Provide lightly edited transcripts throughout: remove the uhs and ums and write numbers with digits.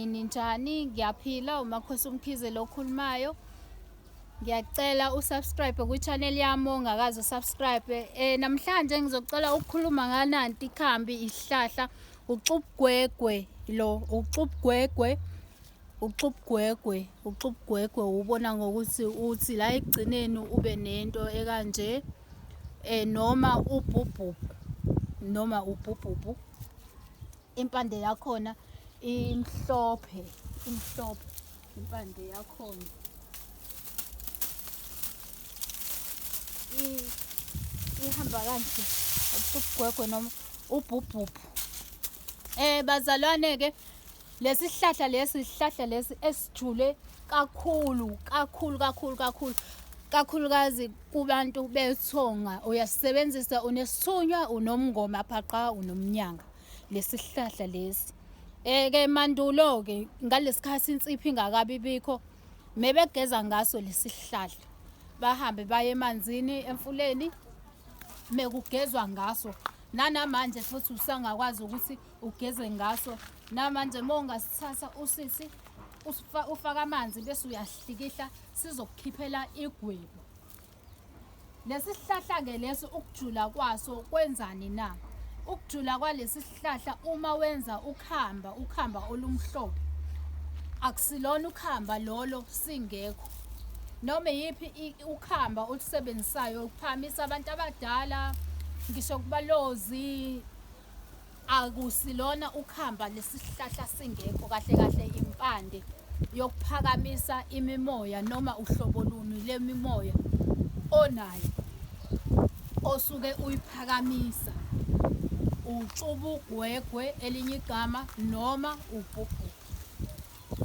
Ninjani, ngiyaphila uMakhosi Umkhize lo okhulumayo. Ngiyacela usubscribe kwi-channel yami ongakazi usubscribe. Namhlanje ngizocela ukukhuluma ngananti ikhambi isihlahla uxubugwegwe lo uxubugwegwe ubona ngokuthi uthi la ekugcineni ube nento ekanje noma ubhubhubhu impande yakhona imhlophe impande yakhona ihamba kanje ubugwegwe noma ubhubhubhu. Bazalwane ke lesi sihlahla lesi esijule kakhulukazi kubantu bethonga uyasebenzisa unesithunywa unomngoma phaqa unomnyanga lesi sihlahla lesi. Ke mandulo ke ngalesikhathi insipho ingakabi bikho mebegeza ngaso lesi sihlahla bahambe baye emanzini emfuleni mekugezwa ngaso. Nanamanje futhi usangakwazi ukuthi ugeze ngaso. Namanje mongasithatha usisi ufaka amanzi bese uyahlikihla sizokukhiphela igwebu. Lesi sihlahla ke leso ukujula kwaso kwenzani na? Ukujula kwalesi sihlahla uma wenza ukhamba olumhlophe akusilona ukhamba lolo singekho. Noma yipi ukhamba olusebenzisayo ukuphamisa abantu abadala ngisho kubalozi akusilona ukhamba lesi sihlahla singekho. Kahle impande yokuphakamisa imimoya noma uhlobo luni lemimoya onayo osuke uyiphakamisa uxubugwegwe elinye igama noma ubhubhubhu.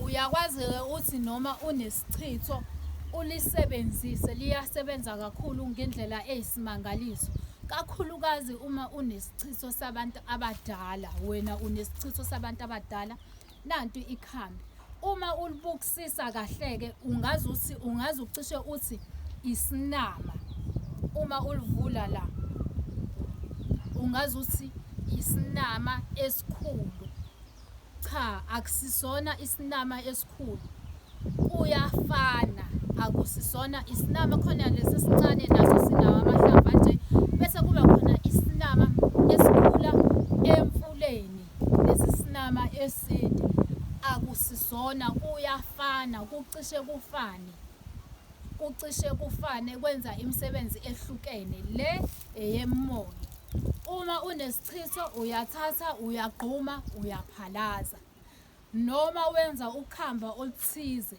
Uyakwazi-ke uthi noma unesichitho ulisebenzise liyasebenza kakhulu ngendlela eyisimangaliso, kakhulukazi uma unesichitho sabantu abadala. Wena unesichitho sabantu abadala nanti ikhambi uma ulibukisisa kahle-ke ungaze ucishe uthi isinama. Uma ulivula la ungaze uthi isinama esikhulu. Cha, akusisona isinama esikhulu, kuyafana akusisona isinama. Khona lesi sincane naso sinawo amahlamvu anje bese kuba khona isinama esikhula emfuleni. Lesi sinama eside akusisona, kuyafana kucishe kufane kwenza imisebenzi ehlukene le eyemoya. Uma unesichitho uyathatha uyagquma uyaphalaza noma wenza ukhamba oluthize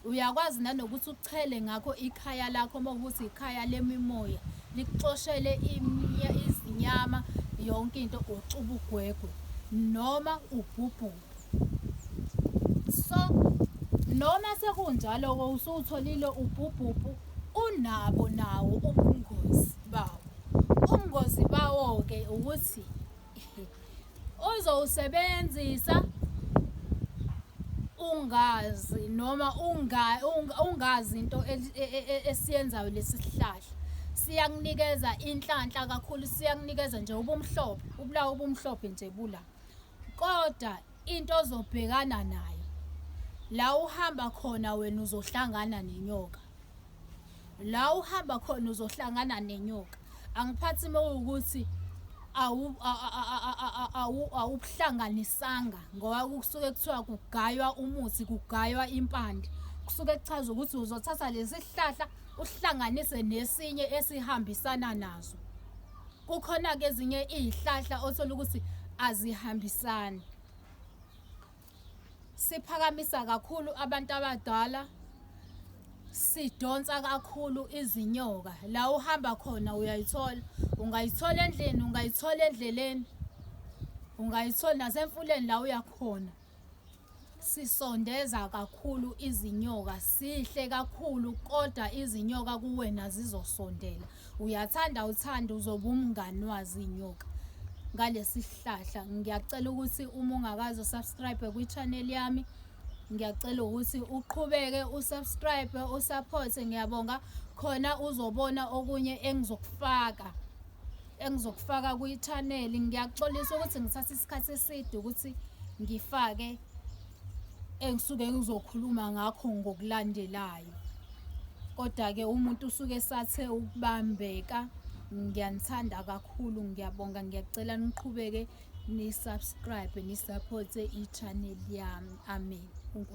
uyakwazi nanokuthi uchele ngakho ikhaya lakho mawukuthi ikhaya lemimoya likuxoshele izinyama yonke into uxubugwegwe noma ubhubhubhu. So noma sekunjalo usutholile ubhubhubhu unabo nawo ubungozi bawo. Ubungozi bawo ke ukuthi uzowusebenzisa ungazi noma ungazi into esiyenzayo lesi sihlahla. Siyakunikeza inhlanhla kakhulu, siyakunikeza nje ubumhlophe, ubulawa ubumhlophe nje bula. Kodwa into ozobhekana nayo la uhamba khona wena uzohlangana nenyoka. Angiphathi mawukuthi awubuhlanganisanga ngoba kusuke kuthiwa kugaywa umuthi, kugaywa impande. Kusuke kuchaza ukuthi uzothatha lesi sihlahla usihlanganise nesinye esihambisana nazo. Kukhona ke ezinye izihlahla othola ukuthi azihambisani. Siphakamisa kakhulu abantu abadala, sidonsa kakhulu izinyoka. La uhamba khona uyayithola, ungayithola endleleni, ungayithola nasemfuleni la uyakhona. Sisondeza kakhulu izinyoka, sihle kakhulu kodwa izinyoka kuwena zizosondela. Uyathanda uzobe umngani wazo inyoka ngalesi sihlahla. Ngiyacela ukuthi uma ungakazi usubscribe kwi-channel yami, ngiyacela ukuthi uqhubeke usubscribe usupport. Ngiyabonga khona uzobona okunye engizokufaka kwi-channel. Ngiyaxolisa ukuthi ngithatha isikhathi eside ukuthi ngifake engisuke ngizokhuluma ngakho ngokulandelayo. Kodwa-ke umuntu usuke esathe ukubambeka. Ngiyanithanda kakhulu, ngiyabonga, ngiyacela niqhubeke ni-subscribe, ni-support-e i-channel yami. Amen.